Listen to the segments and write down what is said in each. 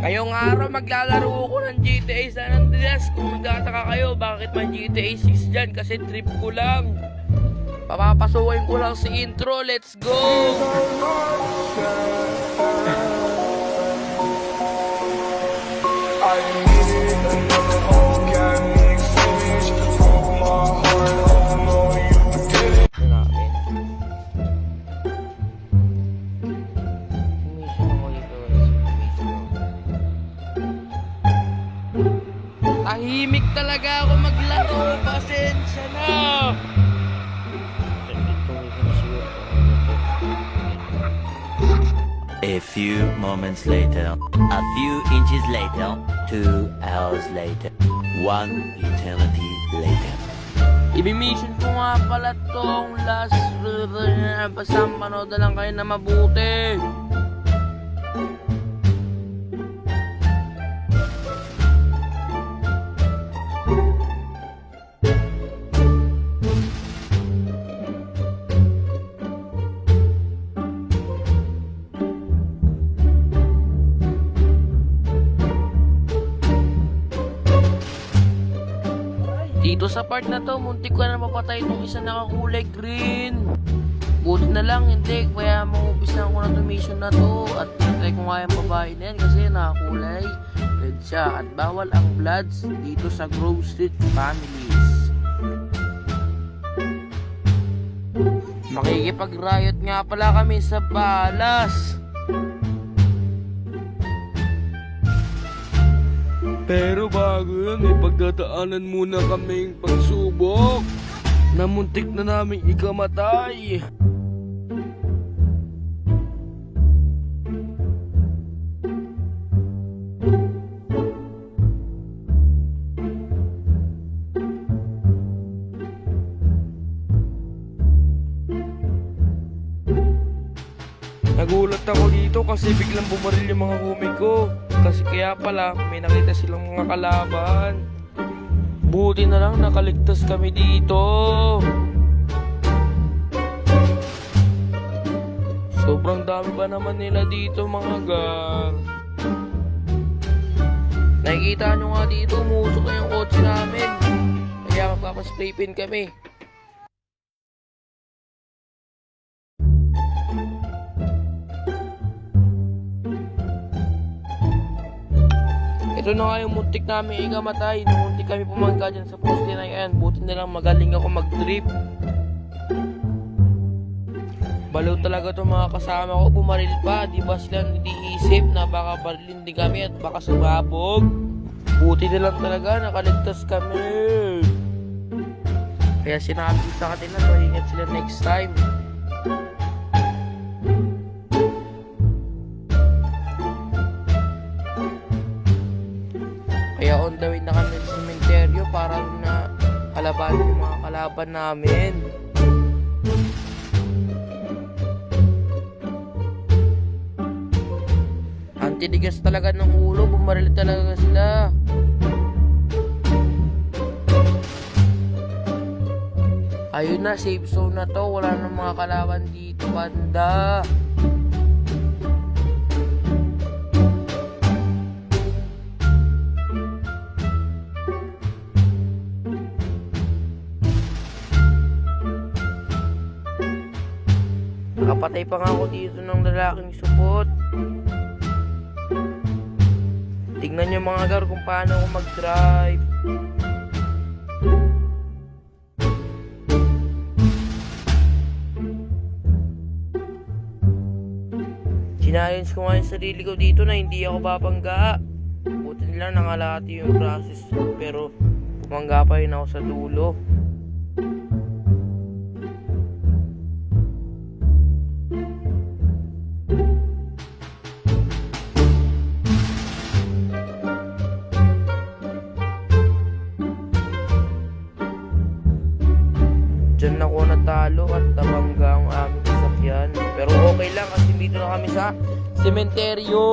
Ngayong araw maglalaro ko ng GTA San Andreas. Kung nagtataka kayo bakit may GTA 6 dyan, kasi trip ko lang. Papapasukin ko lang si intro. Let's go! Tahimik talaga ako maglaro. Pasensya na. A few moments later, a few inches later, 2 hours later, 1 eternity later. Ibimission ko nga pala tong last. Basta manood na lang kayo na mabuti. Dito sa part na to, muntik ko na mapatay itong isa nakakulay green. Buti na lang, hindi. Kaya mauupisan ko na itong mission na to. At try ko nga yung babae na yan kasi nakakulay red siya. At bawal ang bloods dito sa Grove Street Families. Makikipag-riot nga pala kami sa balas. Pero bago yun, may pagdadaanan muna kaming pagsubok na muntik na naming ikamatay. Nagulat ako dito kasi biglang bumaril yung mga homie ko. Kasi kaya pala may nakita silang mga kalaban. Buti na lang nakaligtas kami dito. Sobrang dami ba naman nila dito mga gar. Nakikita nyo nga dito, umusok na yung kotse namin. Kaya magpapaspray pin kami. Ito na nga yung muntik namin ikamatay. Nung muntik kami pumangga dyan sa poste na yan. Buti na lang magaling ako mag-trip. Balaw talaga itong mga kasama ko. Bumaril pa. Di ba sila nag-iisip na baka barilin din kami at baka sumabog. Buti na lang talaga. Nakaligtas kami. Kaya sinabi ko sa kanila, maingat sila next time. Kaya on the way na kami sa sementeryo para na kalaban yung mga kalaban namin. Antidigas talaga ng ulo, bumaril talaga sila. Ayun na, safe zone na to, wala nang mga kalaban dito banda. Nakapatay pa nga ako dito ng lalaking supot. Tignan nyo mga gar kung paano ako mag-drive. Challenge ko nga yung sarili ko dito na hindi ako babangga. Buti nila nangalati yung process ko, pero bumangga pa rin ako sa dulo. Diyan ako natalo at nabangga ang aming sasakyan. Pero okay lang kasi dito na kami sa sementeryo.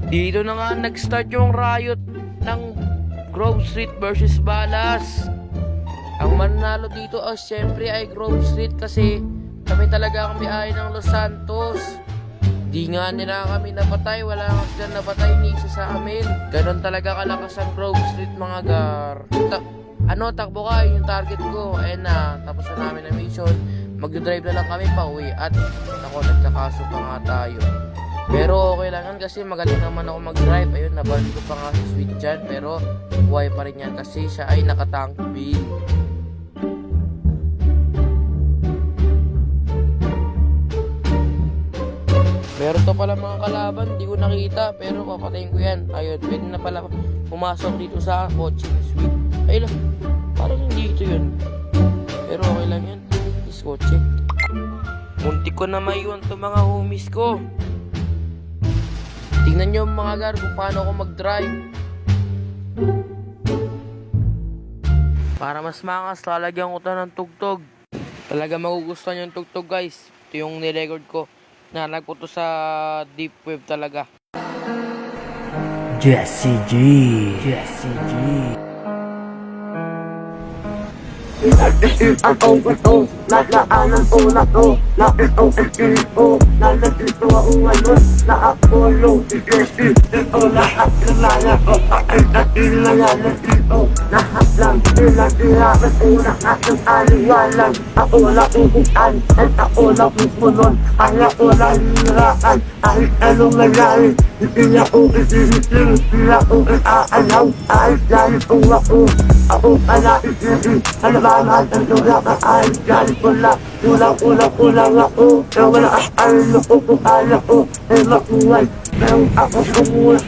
Dito na nga nag-start yung riot ng Grove Street versus Balas. Ang mananalo dito syempre ay Grove Street kasi kami talaga ang may-ari ng Los Santos. Di nga nila kami napatay, wala nga sila napatay ni isa sa amin. Ganon talaga kalakas ang Grove Street mga gar. Takbo ka, yung target ko. Ayun na, tapos na namin ang mission. Magdodrive na lang kami pa uwi. At ako, nagkakaso pa nga tayo. Pero okay lang yan kasi magaling naman ako mag-drive. Ayun, naban ko pa nga si Sweet dyan. Pero buhay pa rin yan kasi siya ay nakatank bill. Meron to pala mga kalaban, di ko nakita. Pero papatayin ko yan. Ayun, pwede na pala pumasok dito sa kotse ni Sweet. Ay lang, parang hindi ito yun. Pero okay lang yan. Is kotse. Muntik ko na maiwan to mga homies ko. Tingnan nyo mga gar kung paano ako mag-drive. Para mas makas, lalagyan ko to ng tugtog. Talaga magugustuhan yung tugtog guys. Ito yung nirecord ko. Nalag ko to sa deep web talaga. Jesse G. Jesse G. Ang overto, nadaanan ko na to. Na itong espiritu, na nandito ang ngayon. Na Apollo, Jesse, ito lahat ng lala ko. Ay natinalayan dito. Lahat lang sila sirapan una ating aliwalan. Ako na ubukan, at ako na pupunon. Kaya ko na hirapan, kahit anong nangyari. Hindi niya ko isisisil, sila ko inaalaw. Kahit dahil kung ako pala isipin. Alamangan ang lula ka ay dahil ko lang. Kulang ako. Pero wala ang loko ko kaya ko ay makuhay. Pero ako kumulat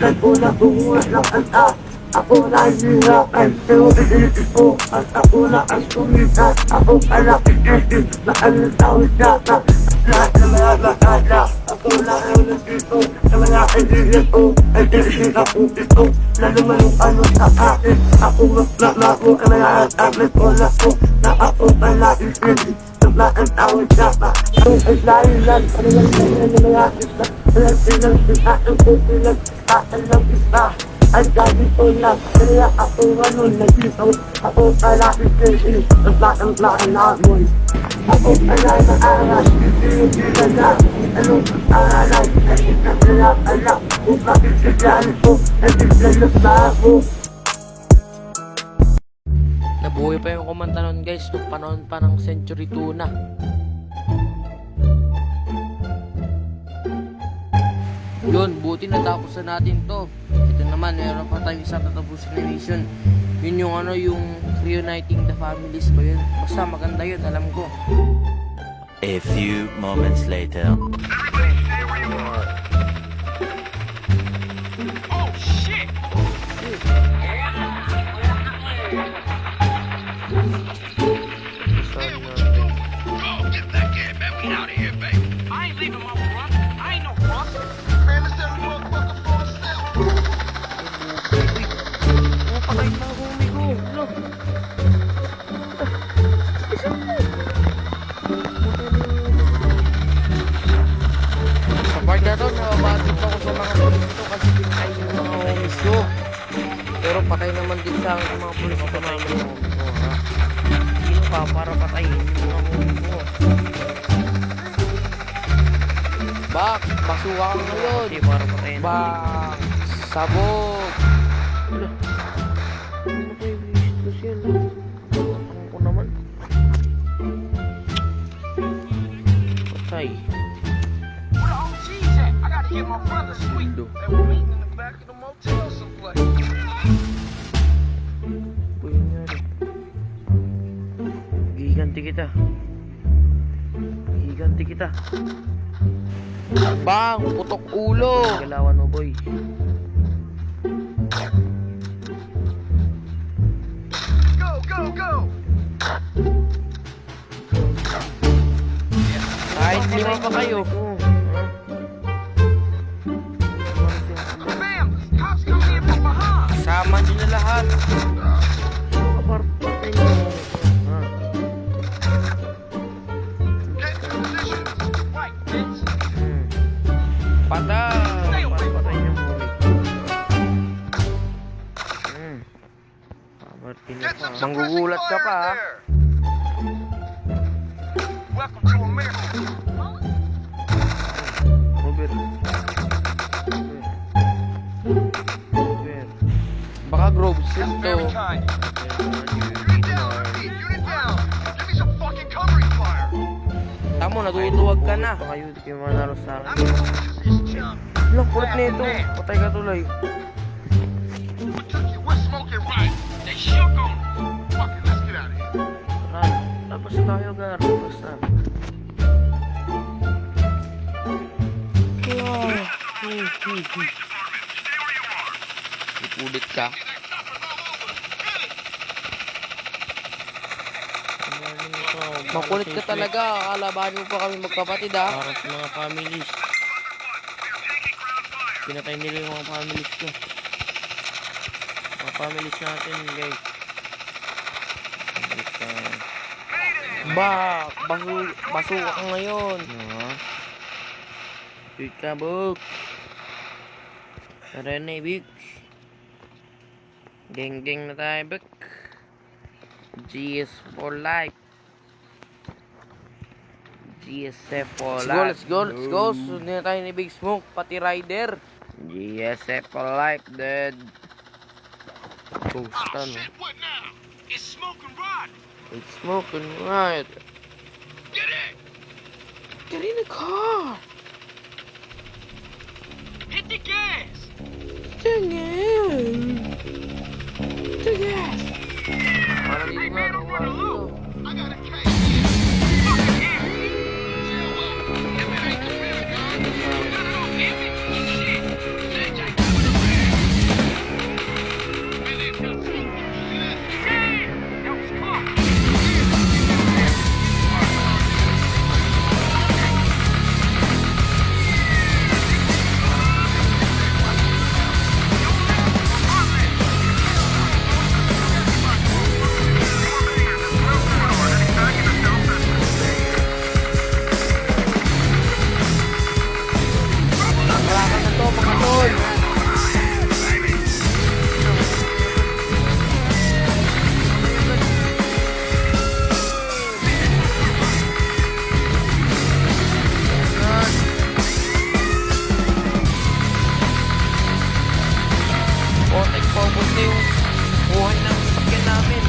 ng kanta. Ako na hihirapan, pero iisip ko. At ako na ang sumikat. Ako pala isipin na ang tawid yata. Lahat ng mga bakala, ako na ang nandito. Sa mga kaibigan ko, ay tinisip ako ito. Na naman yung ano sa akin. Ako maglala ko, ang mga tablet ko na ko. Na ako pala isipin na ang tawid yata. Ako ay lahilan, ano lang ng mga isa. Walang silang sinain ko, silang sinain ng isa. Ang gabi ko lang, kaya ako ngayon nandito. Ako pala isipin, ang laking namoy. Ako pala maaral, hindi na anong aralan. Ay isang alam kung bakit sigyan ko, ay biglalas na ako. Nabuhay pa yung kumanta nun guys, nung panahon pa ng Century 2 na. Yun, buti natapos na natin to. Ito naman, meron pa tayong isang tatapusin na mission. Yun yung yung reuniting the families ko yun. Basta maganda yun, alam ko. A few moments later. Oh shit! Oh, get that kid, man. We out of here, baby. I ain't leaving my front. I ain't no front. Man, this every motherfucker for himself. Patay na homie ko. Ano? Sa part na to, nababati pa ako sa mga pulis ko kasi pinakain yung mga homies ko. Pero patay naman din sa akin yung mga pulis ko na yung mga homies ko, ha? Sino pa para patayin yung mga homies ko? Bak! Basuka ka ngayon! Hindi para patayin. Bak! Sabog! Ano? Ano kayo visit ko siya? Ang ko naman. Patay. Where the OG's at? I gotta get my brother sweet. They were meeting in the back of the motel someplace. Uy, nangyari. Giganti kita. Giganti kita. Bang! Putok ulo! Galawan mo, boy. Go! Kahit lima pa kayo. Bam! Cops coming in from behind. Sama nyo na lahat. Kaparpatay nyo. Get in position. Right, bitch. Patay. Patay nyo mo. Manggugulat ka pa, ha? Welcome to America. Over. Baka Grove Street to. Very kind. Unit down, Pete. Unit down. Give me some fucking covering fire. Tamo, natutuwag ka na. Baka yun kayo manalo sa I'm akin. gonna use this jump. Lang, kulit na ito. Patay ka tuloy. What took you? We're smoking right. They shook on us. Fuck it, let's get out of here. Tara, labas tayo, Gar. Labas na. Ipulit ka. Makulit ka talaga. Kalabanin mo pa kami magkapatid, ha? Para sa mga families. Pinatay nila yung mga families ko. Mga families natin, guys. Basuka ka ngayon. Wait ka, Buk. Tara na, Buk. Geng-geng na tayo, Buk. GS for life. GSF for life. Let's go. Sunod na tayo ni Big Smoke, pati Rider. GSF for life, dead. Ghost, Oh, ano? shit, what now? It's smoking right. It's smoking right. Get in. Get in the car. Hit the gas. Dang it. The gas. Parang hindi nga Don't run a nung loop. I got a case. Fucking hit. Chill out. If it ain't the real gun, cut it off, hit me. Shit. They take it with a rag. And they got some. See that? Shit. That was close. Nakalakan na to, mga tol. Kontek focus na yung buhay ng sasakyan namin.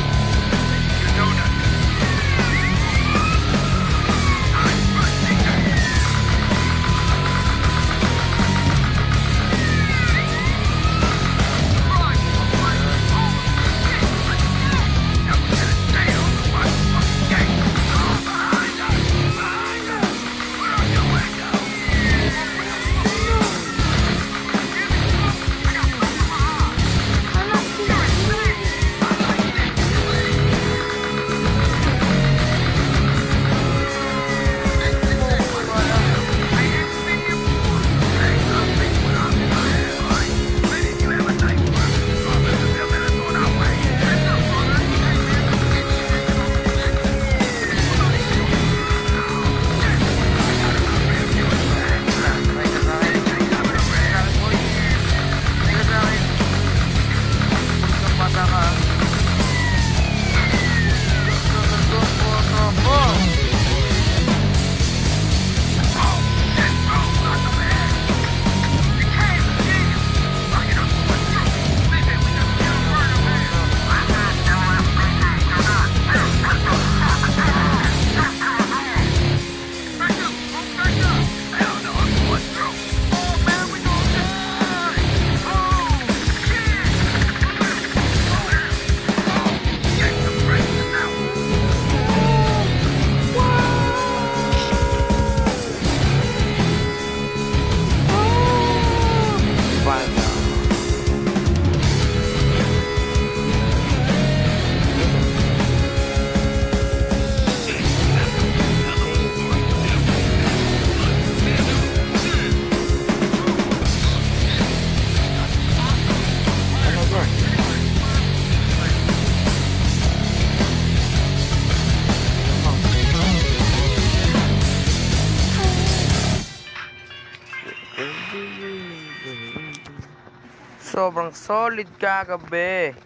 Sobrang solid kagabi.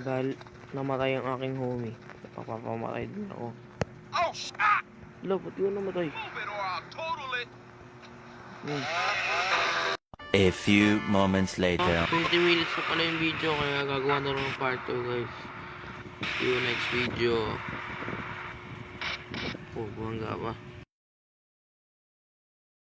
Dahil namatay ang aking homie. Napapamatay din ako. Oh, shit! Lo, ba't yun namatay? Move it or I'll total it. A few moments later. 20 minutes na pala yung video, kaya gagawa na rin ng part 2 guys. See you next video. Oh, buwangga pa.